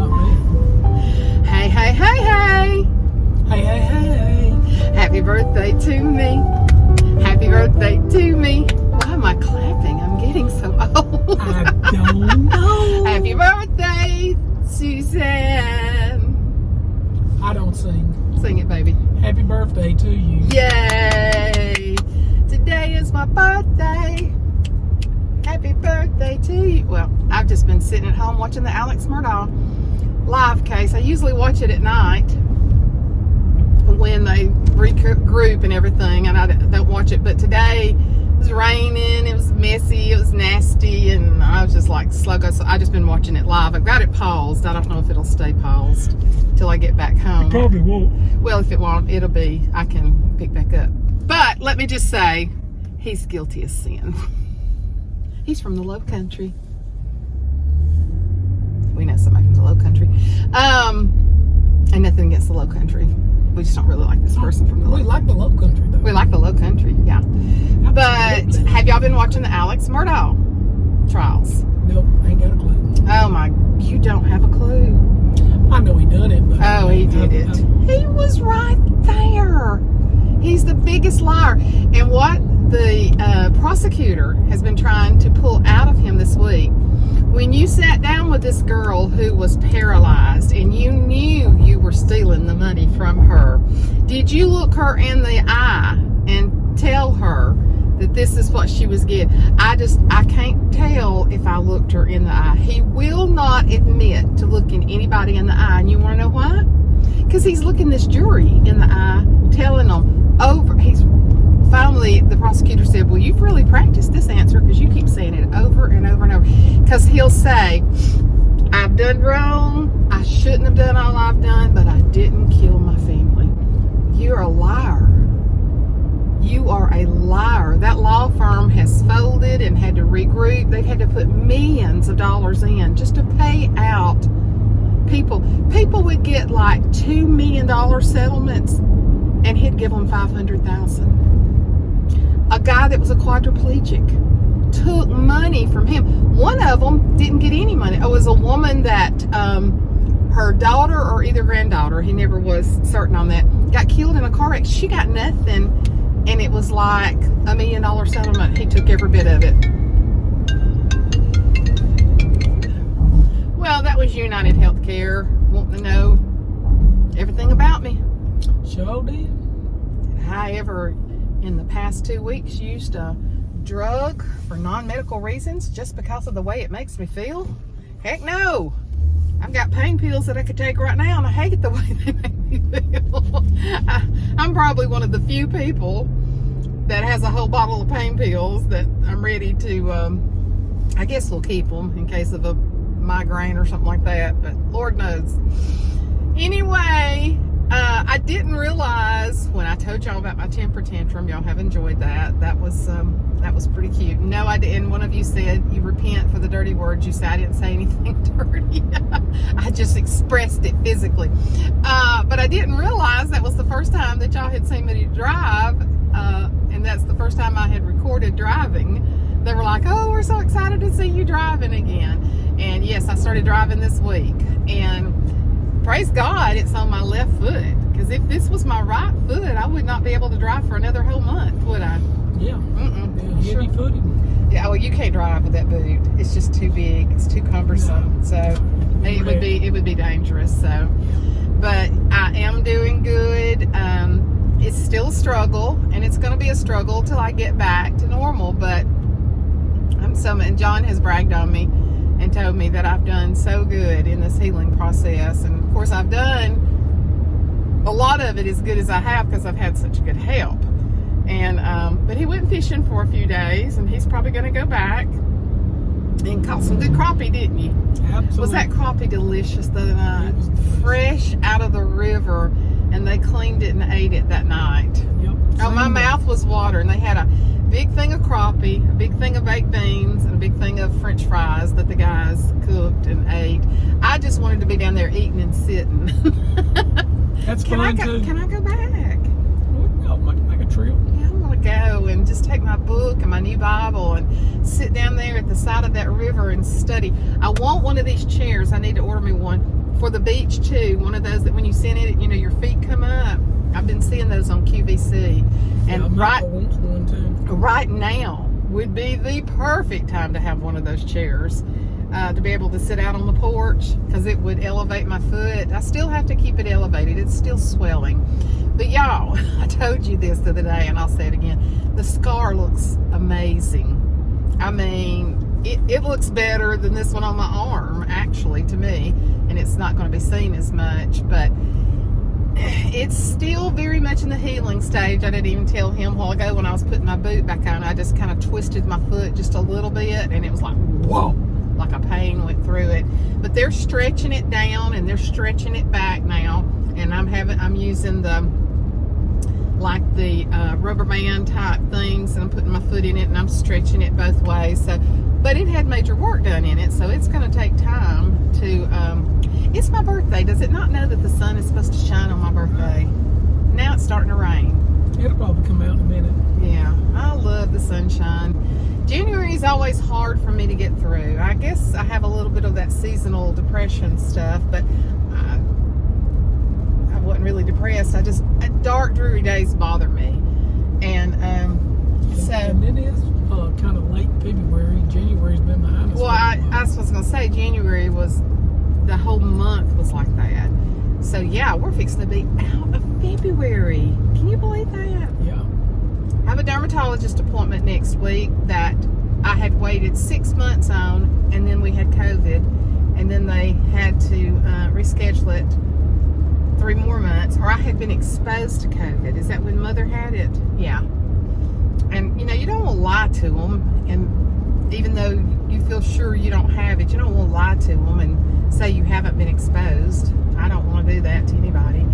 not me. Hey, hey, hey, hey. Hey, hey, hey, hey. Happy birthday to me. Happy birthday to me. Why am I clapping? I'm getting so old. I don't know. Happy birthday, Suzanne. I don't sing. Sing it, baby. Happy birthday to you. Yay. Today is my birthday. Happy birthday to you. Well, I've just been sitting at home watching the Alex Murdaugh live case. I usually watch it at night when they regroup and everything, and I don't watch it. But today it was raining, it was messy, it was nasty, and I was just like sluggo. So I just been watching it live. I've got it paused. I don't know if it'll stay paused till I get back home. It probably won't. Well, if it won't, it'll be, I can pick back up. But let me just say, he's guilty as sin. He's from the low country. We know somebody from the low country. And nothing against the low country. We just don't really like this person from the low country. We like the low country, though. We like the low country, yeah. But have y'all been watching the Alex Murdaugh trials? Nope, I ain't got a clue. Oh my, you don't have a clue. I know he done it, but... Oh, he did it. He was right there. He's the biggest liar. And what the prosecutor has been trying to pull out of him this week, when you sat down with this girl who was paralyzed and you knew you were stealing the money from her, did you look her in the eye and tell her that this is what she was getting? I can't tell if I looked her in the eye. He will not admit to looking anybody in the eye. And you want to know why? Because he's looking this jury in the eye, telling them over. Finally, the prosecutor said, well, you've really practiced this answer because you keep saying it over and over and over. Because he'll say, I've done wrong. I shouldn't have done all I've done, but I didn't kill my family. You're a liar. You are a liar. That law firm has folded and had to regroup. They've had to put millions of dollars in just to pay out people. People would get like $2 million settlements, and he'd give them $500,000. A guy that was a quadriplegic took money from him. One of them didn't get any money. It was a woman that her daughter or either granddaughter, he never was certain on that, got killed in a car wreck. She got nothing, and it was like $1 million settlement. He took every bit of it. Well, that was United Healthcare wanting to know everything about me. Sure did. Did I ever, in the past 2 weeks, used a drug for non-medical reasons just because of the way it makes me feel? Heck no. I've got pain pills that I could take right now, and I hate the way they make me feel. I'm probably one of the few people that has a whole bottle of pain pills that I'm ready to, I guess we'll keep them in case of a migraine or something like that, but Lord knows. Anyway, I didn't realize when I told y'all about my temper tantrum, y'all have enjoyed that. That was pretty cute. No, I didn't. One of you said you repent for the dirty words you said. I didn't say anything dirty. I just expressed it physically. But I didn't realize that was the first time that y'all had seen me drive, and that's the first time I had recorded driving. They were like, oh, we're so excited to see you driving again. And yes, I started driving this week. And praise God, it's on my left foot. Because if this was my right foot, I would not be able to drive for another whole month, would I? Yeah. Heavy footed. Yeah, well, you can't drive with that boot. It's just too big. It's too cumbersome. So it would be dangerous. So, but I am doing good. It's still a struggle, and it's going to be a struggle till I get back to normal. But and John has bragged on me and told me that I've done so good in this healing process. And of course, I've done a lot of it as good as I have because I've had such good help. And but he went fishing for a few days, and he's probably going to go back and caught some good crappie, didn't you? Absolutely. Was that crappie delicious the other night? Fresh out of the river, and they cleaned it and ate it that night. Yep. Oh, my mouth was watering. They had a big thing of crappie, a big thing of baked beans, and a big thing of French fries that the guys cooked and ate. I just wanted to be down there eating and sitting. That's fun too. Can I go back? Well, make a trip. Yeah, I want to go and just take my book and my new Bible and sit down there at the side of that river and study. I want one of these chairs. I need to order me one for the beach too. One of those that when you sit in it, you know, your feet come up. I've been seeing those on QVC. And yeah, Michael wants one too. Right now would be the perfect time to have one of those chairs. To be able to sit out on the porch, because it would elevate my foot. I still have to keep it elevated. It's still swelling. But y'all, I told you this the other day, and I'll say it again. The scar looks amazing. I mean, it looks better than this one on my arm, actually, to me. And it's not going to be seen as much, but it's still very much in the healing stage. I didn't even tell him a while ago when I was putting my boot back on. I just kind of twisted my foot just a little bit, and it was like, whoa. Like a pain went through it. But they're stretching it down and they're stretching it back now. And I'm using the rubber band type things, and I'm putting my foot in it and I'm stretching it both ways. So, but it had major work done in it, so it's going to take time to. It's my birthday. Does it not know that the sun is supposed to shine on my birthday? Now it's starting to rain. It'll probably come out in a minute. Yeah, I love the sunshine. January is always hard for me to get through. I guess I have a little bit of that seasonal depression stuff, but I wasn't really depressed. Dark, dreary days bother me. And And it is kind of late February. January's been behind us. Well, I was going to say January was, the whole month was like that. So yeah, we're fixing to be out of February. Can you believe that? Yeah. I have a dermatologist appointment next week that I had waited 6 months on, and then we had COVID, and then they had to reschedule it 3 more months, or I had been exposed to COVID. Is that when Mother had it? Yeah. And, you know, you don't want to lie to them, and even though you feel sure you don't have it, you don't want to lie to them and say you haven't been exposed. I don't want to do that to anybody.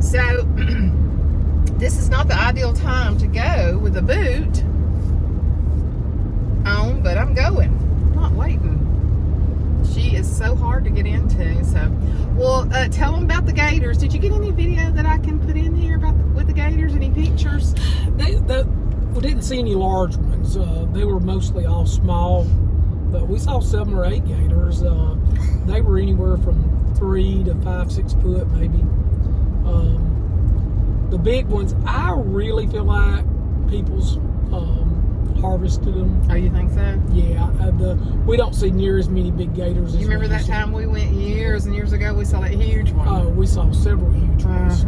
So this is not the ideal time to go with a boot on, but I'm going. I'm not waiting. She is so hard to get into. So, well, tell them about the gators. Did you get any video that I can put in here with the gators? Any pictures? We didn't see any large ones. They were mostly all small, but we saw 7 or 8 gators. They were anywhere from 3 to 5, 6 foot, maybe. The big ones, I really feel like people's harvested them. Oh, you think so? Yeah. We don't see near as many big gators. You remember that time we went years and years ago? We saw that huge one. We saw several huge ones.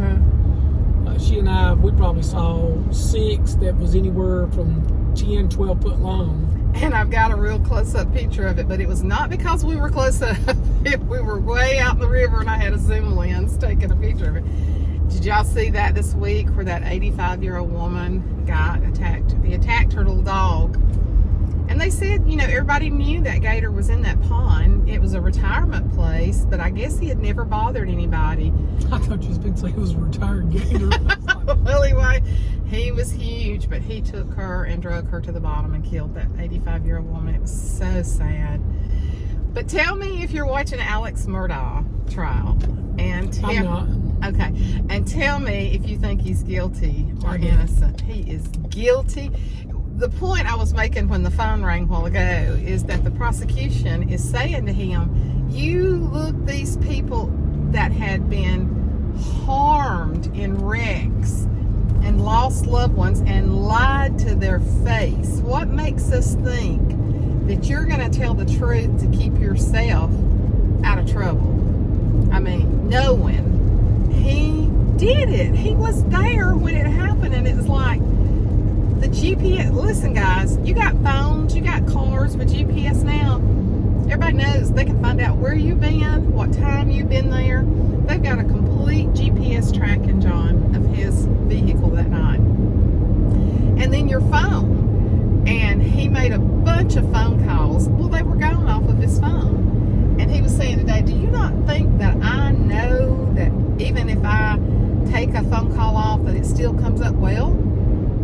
She and I, we probably saw 6 that was anywhere from 10, 12 foot long. And I've got a real close-up picture of it, but it was not because we were close up. We were way out in the river, and I had a zoom lens taking a picture of it. Did y'all see that this week where that 85-year-old woman got attacked? He attacked her little dog. And they said, you know, everybody knew that gator was in that pond. It was a retirement place, but I guess he had never bothered anybody. I thought you was going to say it was a retired gator. Well, anyway, he was huge, but he took her and drug her to the bottom and killed that 85-year-old woman. It was so sad. But tell me if you're watching Alex Murdaugh trial. And I'm not. Okay. And tell me if you think he's guilty or innocent. He is guilty. The point I was making when the phone rang a while ago is that the prosecution is saying to him, you look, these people that had been harmed in wrecks and lost loved ones and lied to their face. What makes us think that you're going to tell the truth to keep yourself out of trouble? I mean, knowing he did it. He was there when it happened, and it was like the GPS. Listen, guys, you got phones, you got cars with GPS now. Everybody knows they can find out where you've been, what time you've been there. They've got a complete GPS tracking, John, of his vehicle that night. And then your phone. And he made a bunch of phone calls. Well, they were going off of his phone. And he was saying today, do you not think that I know that even if I take a phone call off, that it still comes up well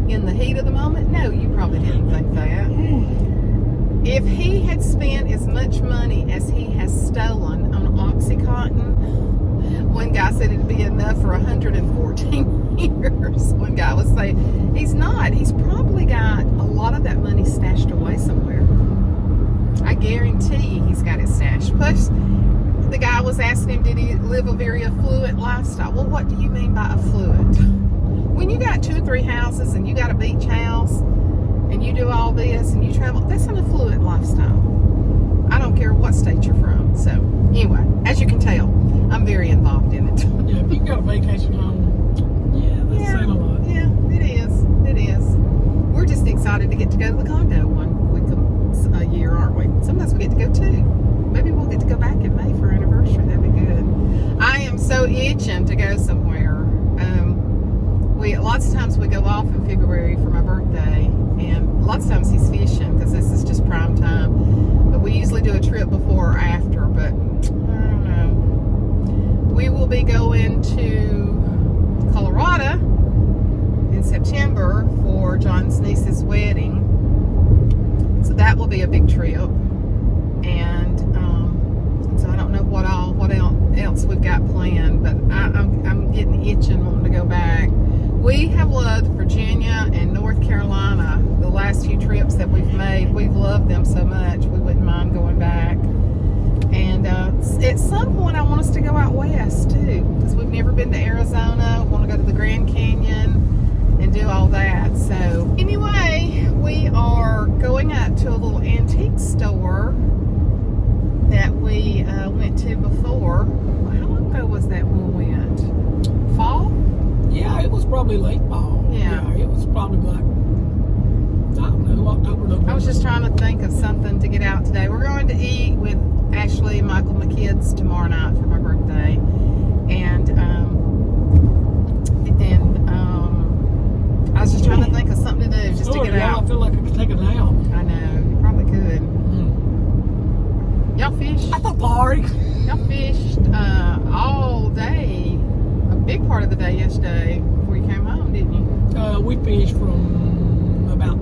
in the heat of the moment? No, you probably didn't think that. If he had spent as much money as he has stolen on Oxycontin, one guy said it'd be enough for 114 years. One guy was saying he's not. He's probably got a lot of that money stashed away somewhere. I guarantee he's got it stashed. Plus, the guy was asking him, did he live a very affluent lifestyle? Well, what do you mean by affluent? When you got 2 or 3 houses and you got a beach house and you do all this and you travel, that's an affluent lifestyle. I don't care what state you're from. So anyway, as you can tell, I'm very involved in it. Yeah, if you got a vacation home, yeah, that's saying a lot. Yeah, it is. It is. We're just excited to get to go to the condo 1 week a year, aren't we? Sometimes we get to go 2. Maybe we'll get to go back in May for our anniversary. That'd be good. I am so itching to go somewhere. Lots of times we go off in February for my birthday, and lots of times he's fishing because this is just prime time. But we usually do a trip before or after, but I don't know. We will be going to Colorado in September for John's niece's wedding. So that will be a big trip. And so I don't know what else we've got planned, but I'm getting itching wanting to go back. We have loved Virginia and North Carolina the last few trips that we've made. We've loved them so much. We wouldn't mind going back. And at some point I want us to go out west too, because we've never been to Arizona. We want to go to the Grand Canyon and do all that. So anyway, we are going out to a little antique store that we went to before. How long ago was that when we went? Fall? Yeah, it was probably late fall. Yeah. It was probably like, I don't know, October, November. I was just trying to think of something to get out today. We're going to eat with Ashley and Michael, my kids, tomorrow night for my birthday. And I was just trying to think of something to do just to get out. I feel like I could take a nap. I know, you probably could. Y'all fished? I thought, Laurie. Y'all fished all day, a big part of the day yesterday before you came home, didn't you? We fished from about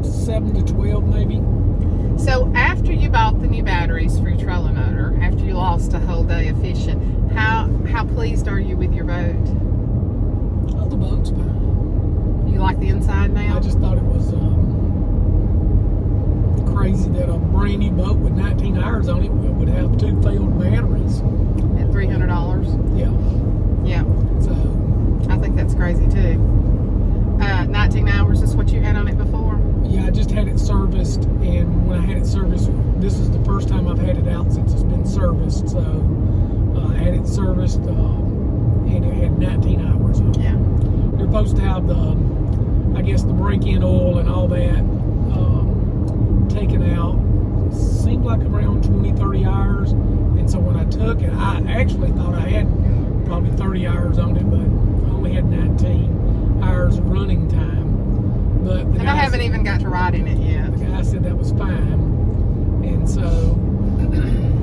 7 to 12 maybe. So after you bought the new batteries for your trolling motor, after you lost a whole day of fishing, how pleased are you with your boat? Oh, the boat's fine. You like the inside now? I just thought it was crazy that a brand new boat with 19 hours on it would have 2 failed batteries. At $300? Yeah. Yeah. So I think that's crazy too. 19 hours is what you had on it before? yeah, I just had it serviced, and when I had it serviced, this is the first time I've had it out since it's been serviced. So I had it serviced, and it had 19 hours on it. Yeah. You're supposed to have the, I guess, the break-in oil and all that taken out. Seemed like around 20-30 hours. And so when I took it, I actually thought I had probably 30 hours on it, but I only had 19 hours of running time. But And I haven't even got to ride in it yet. the guy said that was fine. And so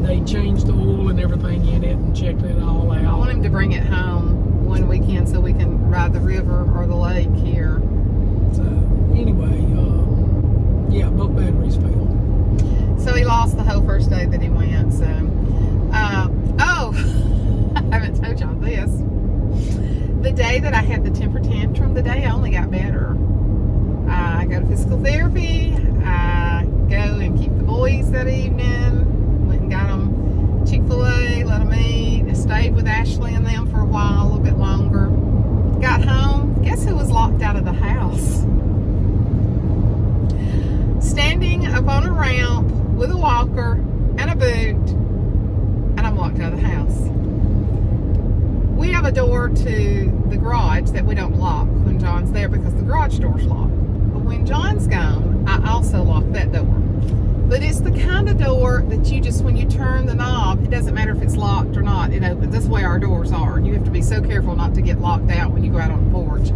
they changed the oil and everything in it and checked it all out. I want him to bring it home one weekend so we can ride the river or the lake here. So anyway, yeah, both batteries failed. So he lost the whole first day that he went. So, I haven't told y'all this. The day that I had the temper tantrum, the day I only got better. I go to physical therapy. I go and keep the boys that evening. Went and got them Chick-fil-A, let them eat. I stayed with Ashley and them for a while, a little bit longer. Got home. Guess who was locked out of the house? Standing up on a ramp with a walker and a boot, and I'm locked out of the house. We have a door to the garage that we don't lock when John's there because the garage door's locked. But when John's gone, I also lock that door. But it's the kind of door that you just, when you turn the knob, it doesn't matter if it's locked or not, it opens. That's the way our doors are. You have to be so careful not to get locked out when you go out on the porch.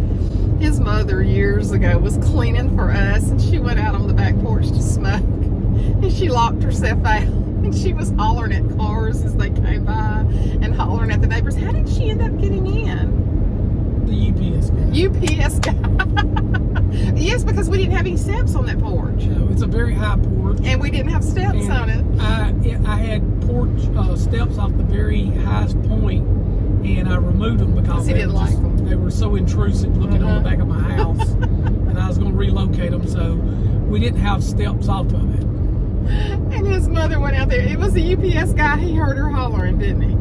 His mother years ago was cleaning for us, and she went out on the back porch to smoke, and she locked herself out, and she was hollering at cars as they came by and hollering at the neighbors. How did she end up getting in? The UPS guy. UPS guy. Yes, because we didn't have any steps on that porch. So it's a very high porch. And we didn't have steps And on it. I had porch steps off the very highest point, and I removed them because He didn't like them. They were so intrusive looking on the back of my house, and I was going to relocate them, so we didn't have steps off of it. And his mother went out there. It was the UPS guy. He heard her hollering, didn't he?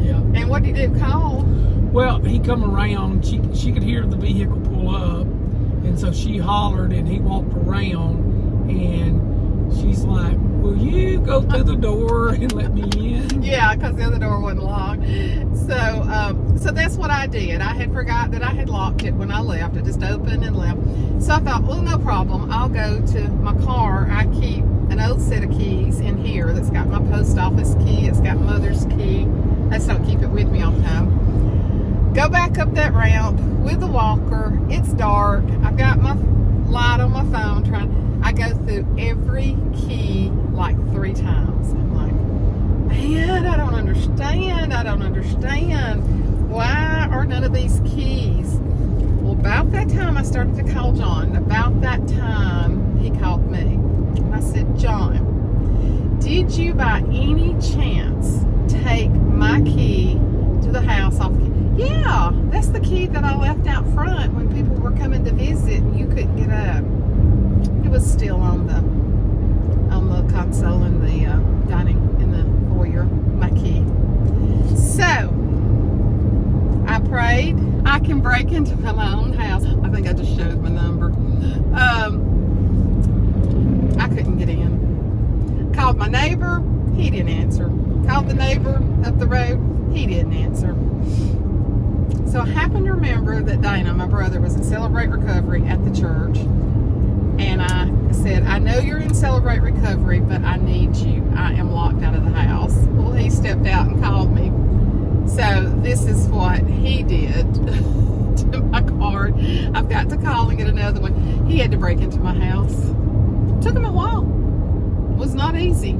Yeah. And what did he do? Call? Well, he come around. She could hear the vehicle pull up, and so she hollered, and he walked around, and she's like, "Will you go through the door and let me in?" Yeah, because the other door wasn't locked. So that's what I did. I had forgot that I had locked it when I left. I just opened and left. So I thought, well, no problem. I'll go to my car. I keep an old set of keys in here that's got my post office key. It's got mother's key. I just don't keep it with me all the time. Go back up that ramp with the walker. It's dark. I've got my light on my phone I go through every key like 3 times. I'm like, man, I don't understand. Why are none of these keys? Well, about that time I started to call John. About that time he called me. And I said, John, did you by any chance take my key to the house off the key? Yeah, that's the key that I left out front when people were coming to visit and you couldn't get up. It was still on the console in the dining in the foyer, my key. So I prayed I can break into my own house. I think I just showed my number. I couldn't get in. Called my neighbor, he didn't answer. Called the neighbor up the road, he didn't answer. So I happened to remember that Dana, my brother, was in Celebrate Recovery at the church. And I said, I know you're in Celebrate Recovery, but I need you. I am locked out of the house. Well, he stepped out and called me. So this is what he did to my card. I've got to call and get another one. He had to break into my house. Took him a while. It was not easy.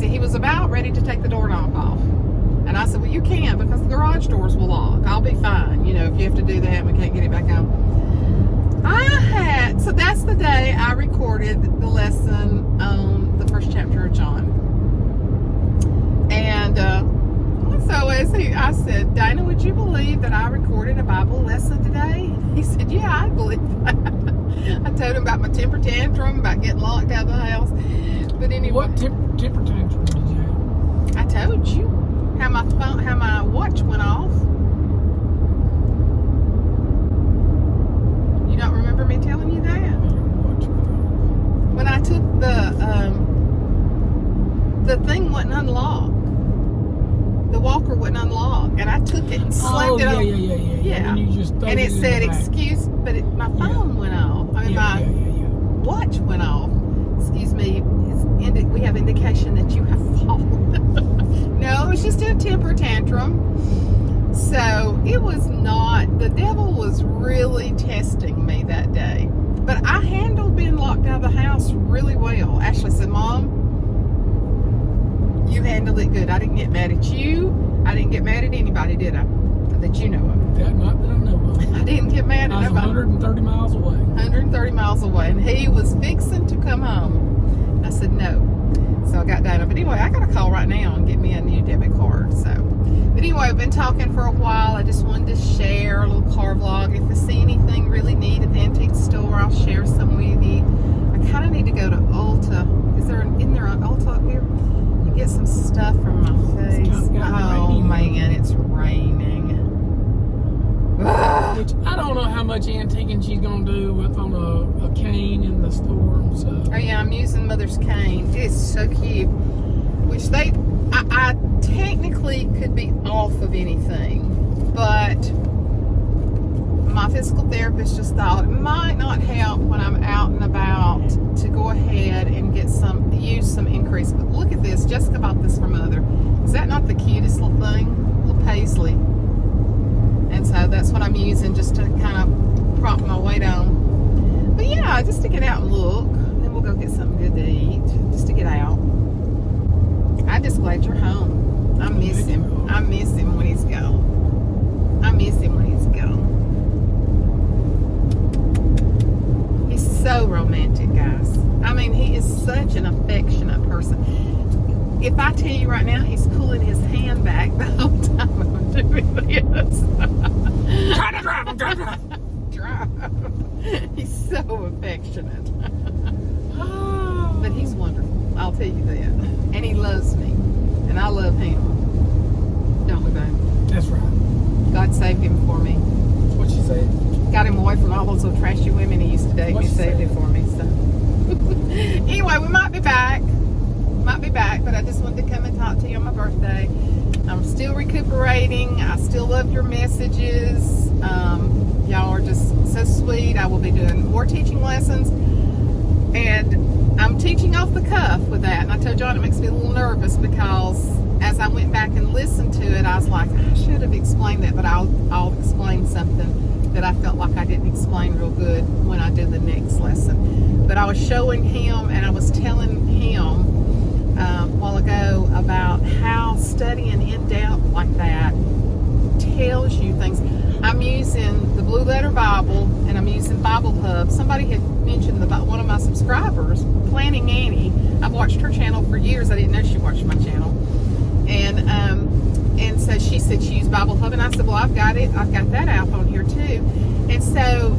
He was about ready to take the doorknob off. And I said, well, you can't because the garage doors will lock. I'll be fine. You know, if you have to do that, we can't get it back on. So that's the day I recorded the lesson on the first chapter of John. And I said, Dana, would you believe that I recorded a Bible lesson today? He said, yeah, I believe that. I told him about my temper tantrum, about getting locked out of the house. But anyway. What temper tantrum did you have? I told you how my watch went off. You don't remember me telling you that? When I took the thing wasn't unlocked. The walker wouldn't unlock, and I took it and slammed it on. Yeah. And, you just and it said, "Excuse," but my phone went off. I mean, my watch went off. Excuse me. We have indication that you have fallen. No, it was just a temper tantrum. So it was not. The devil was really testing me that day. But I handled being locked out of the house really well. Ashley said, Mom, you handled it good. I didn't get mad at you. I didn't get mad at anybody, did I? That you know of. Not that I know of. I didn't get mad at nobody. 130 miles away. 130 miles away. And he was fixing to come home. I said, no. So I got Dana. But anyway, I got to call right now and get me a new debit card. So, but anyway, I've been talking for a while. I just wanted to share a little car vlog. If I see anything really neat at the antique store, I'll share some with you. I kind of need to go to Ulta. Isn't there an Ulta up here? And get some stuff from my face. Oh man, it's raining. Which I don't know how much antiquing she's gonna do with on a cane in the storm. So. Oh yeah, I'm using Mother's cane. It is so cute. Which I technically could be off of anything, but my physical therapist just thought it might not help when I'm out and about to go ahead and use some increase. But look at this. Jessica bought this for Mother. Is that not the cutest little thing? Little paisley. And so that's what I'm using just to kind of prop my weight on. But yeah, just to get out and look. And then we'll go get something good to eat. Just to get out. I'm just glad you're home. I miss him. I miss him when he's gone. He's so romantic, guys. I mean, he is such an affectionate person. If I tell you right now, he's pulling his hand back the whole time I'm doing this. Try to drive. Drive. He's so affectionate. But he's tell you that. And he loves me. And I love him. Don't we, babe? That's right. God saved him for me. That's what she said. Got him away from all those little trashy women he used to date. What He she saved said. him for me. So anyway, we might be back. But I just wanted to come and talk to you on my birthday. I'm still recuperating. I still love your messages. Y'all are just so sweet. I will be doing more teaching lessons. And I'm teaching off the cuff with that. And I told John it makes me a little nervous because as I went back and listened to it, I was like, I should have explained that, but I'll explain something that I felt like I didn't explain real good when I do the next lesson. But I was showing him and I was telling him a while ago about how studying in depth like that tells you things. I'm using the Blue Letter Bible and I'm using Bible Hub. Somebody had mentioned one of my subscribers, Planning Annie. I've watched her channel for years. I didn't know she watched my channel. And so she said she used Bible Hub, and I said, well, I've got it. I've got that app on here too. And so,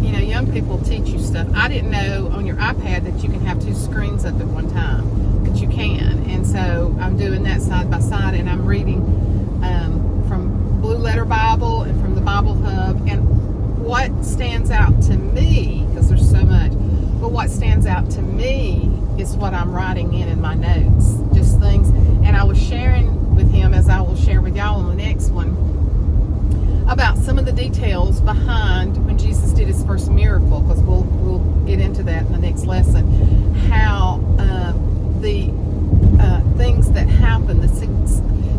you know, young people teach you stuff. I didn't know on your iPad that you can have two screens up at one time, but you can. And so I'm doing that side by side, and I'm reading from Blue Letter Bible and from the Bible Hub. And what stands out to me, because there's so much, but what stands out to me is what I'm writing in my notes, just things. And I was sharing with him, as I will share with y'all on the next one, about some of the details behind when Jesus did his first miracle, because we'll get into that in the next lesson, how the things that happened,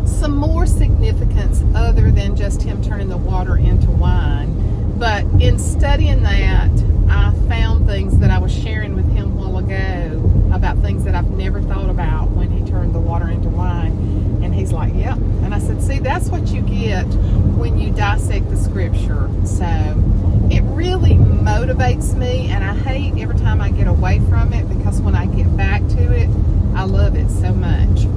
some more significance other than just him turning the water into wine. But in studying that, I found things that I was sharing with him a while ago about things that I've never thought about when he turned the water into wine. And he's like, yep. And I said, see, that's what you get when you dissect the scripture. So it really motivates me, and I hate every time I get away from it, because when I get back to it, I love it so much.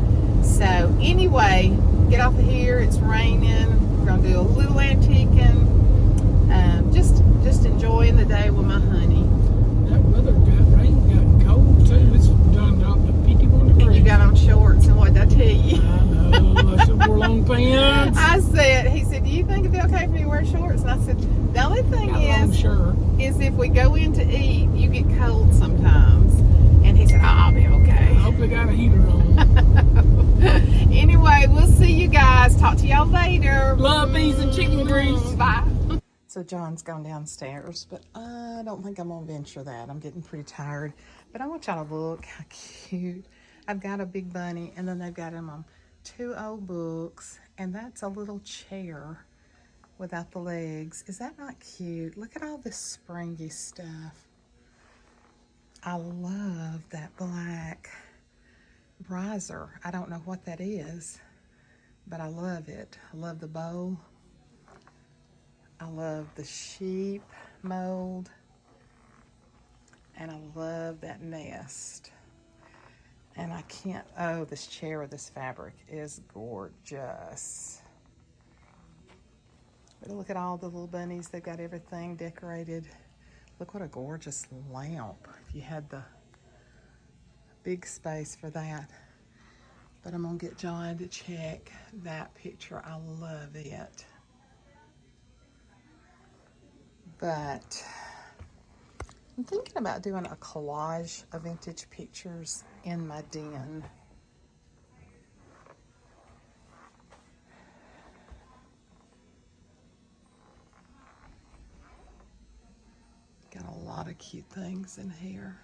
So anyway, get off of here. It's raining. We're going to do a little antiquing. Just enjoying the day with my honey. That weather got rain, got cold too. It's done dropped to 51 degrees. And you got on shorts, and what did I tell you? I know. I should wear long pants. He said, do you think it'd be okay for me to wear shorts? And I said, the only thing is if we go in to eat, you get cold sometimes. And he said, I'll be okay. I hope they got a heater on. Anyway, we'll see you guys. Talk to y'all later. Love bees and chicken grease. Bye. So John's gone downstairs, but I don't think I'm going to venture that. I'm getting pretty tired. But I want y'all to look how cute. I've got a big bunny, and then they've got him on 2 old books, and that's a little chair without the legs. Is that not cute? Look at all this springy stuff. I love that black riser. I don't know what that is, but I love it. I love the bowl. I love the sheep mold, and I love that nest. And I can't, oh, this chair with this fabric is gorgeous. But look at all the little bunnies. They've got everything decorated. Look what a gorgeous lamp. If you had the big space for that. But I'm gonna get John to check that picture. I love it. But I'm thinking about doing a collage of vintage pictures in my den. Got a lot of cute things in here.